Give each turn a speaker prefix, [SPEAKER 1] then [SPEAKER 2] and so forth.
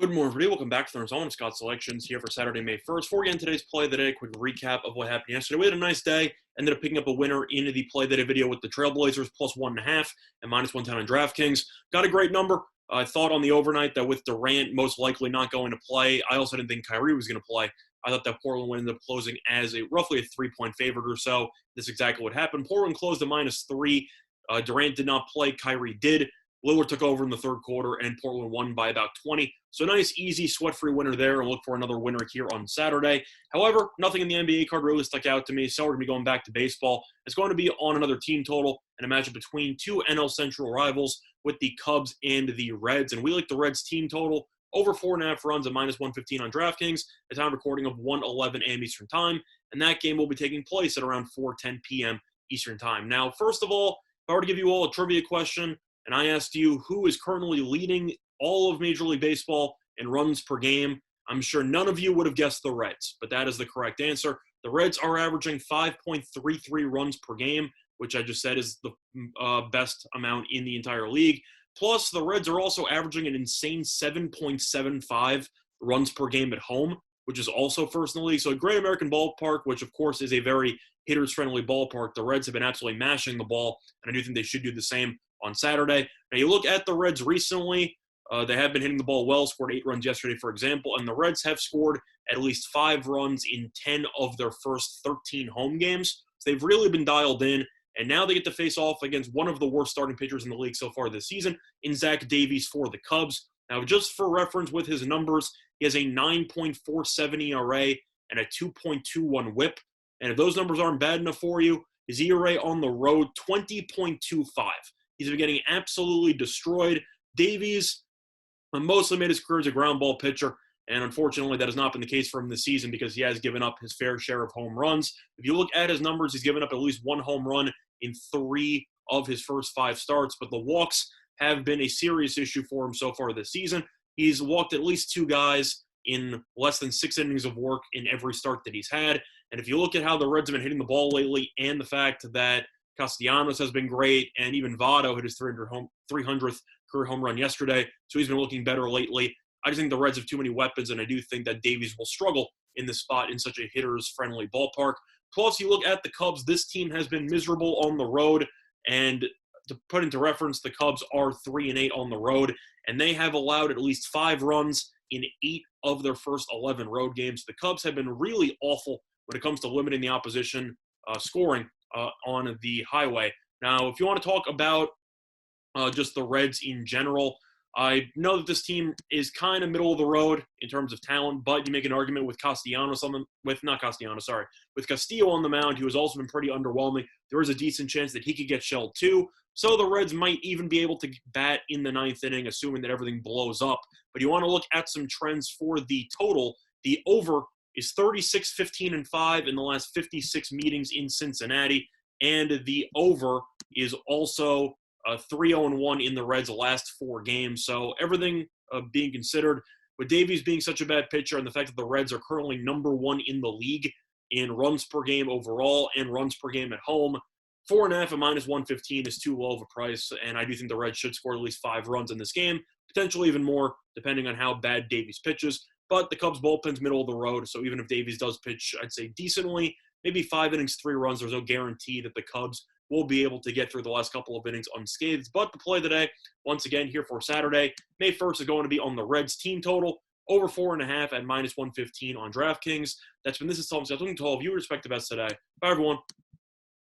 [SPEAKER 1] Good morning, everybody. Welcome back to the Arizona Scott Selections here for Saturday, May 1st. Before we get into today's play of the day, a quick recap of what happened yesterday. We had a nice day. Ended up picking up a winner into the play of the day video with the Trailblazers plus 1.5 and minus 110 on DraftKings. Got a great number. I thought on the overnight that with Durant most likely not going to play, I also didn't think Kyrie was going to play. I thought that Portland would end up closing as roughly a 3-point favorite or so. This is exactly what happened. Portland closed at -3. Durant did not play. Kyrie did. Lillard took over in the third quarter, and Portland won by about 20. So nice, easy, sweat-free winner there, and look for another winner here on Saturday. However, nothing in the NBA card really stuck out to me, so we're going to be going back to baseball. It's going to be on another team total and a matchup between two NL Central rivals with the Cubs and the Reds. And we like the Reds team total over 4.5 runs at -115 on DraftKings, a time recording of 1:11 a.m. Eastern Time, and that game will be taking place at around 4:10 p.m. Eastern Time. Now, first of all, if I were to give you all a trivia question, and I asked you who is currently leading all of Major League Baseball in runs per game, I'm sure none of you would have guessed the Reds, but that is the correct answer. The Reds are averaging 5.33 runs per game, which I just said is the best amount in the entire league. Plus, the Reds are also averaging an insane 7.75 runs per game at home, which is also first in the league. So a Great American Ballpark, which of course is a very hitters-friendly ballpark. The Reds have been absolutely mashing the ball, and I do think they should do the same on Saturday. Now, you look at the Reds recently, they have been hitting the ball well, scored 8 runs yesterday, for example, and the Reds have scored at least 5 runs in 10 of their first 13 home games. So they've really been dialed in, and now they get to face off against one of the worst starting pitchers in the league so far this season, in Zach Davies for the Cubs. Now, just for reference with his numbers, he has a 9.47 ERA and a 2.21 WHIP, and if those numbers aren't bad enough for you, his ERA on the road, 20.25. He's been getting absolutely destroyed. Davies mostly made his career as a ground ball pitcher, and unfortunately that has not been the case for him this season because he has given up his fair share of home runs. If you look at his numbers, he's given up at least 1 home run in 3 of his first 5 starts, but the walks have been a serious issue for him so far this season. He's walked at least 2 guys in less than 6 innings of work in every start that he's had, and if you look at how the Reds have been hitting the ball lately and the fact that Castellanos has been great, and even Votto hit his 300th career home run yesterday, so he's been looking better lately. I just think the Reds have too many weapons, and I do think that Davies will struggle in this spot in such a hitters-friendly ballpark. Plus, you look at the Cubs, this team has been miserable on the road, and to put into reference, the Cubs are 3-8 on the road, and they have allowed at least 5 runs in 8 of their first 11 road games. The Cubs have been really awful when it comes to limiting the opposition scoring on the highway. Now, if you want to talk about just the Reds in general, I know that this team is kind of middle of the road in terms of talent, but you make an argument with Castillo on the mound, who has also been pretty underwhelming. There is a decent chance that he could get shelled too. So the Reds might even be able to bat in the 9th inning, assuming that everything blows up. But you want to look at some trends for the total. The over is 36, 15, and 5 in the last 56 meetings in Cincinnati, and the over is also 3-0-1 in the Reds' last 4 games. So everything being considered, with Davies being such a bad pitcher and the fact that the Reds are currently number 1 in the league in runs per game overall and runs per game at home, 4.5 at -115 is too low of a price, and I do think the Reds should score at least 5 runs in this game, potentially even more, depending on how bad Davies pitches. But the Cubs' bullpen's middle of the road, so even if Davies does pitch, I'd say decently, maybe 5 innings, 3 runs, there's no guarantee that the Cubs will be able to get through the last couple of innings unscathed. But the play of the day, once again, here for Saturday, May 1st, is going to be on the Reds team total, over 4.5 at -115 on DraftKings. That's been This is Tom Scott. Looking to all of you respect the best today. Bye, everyone.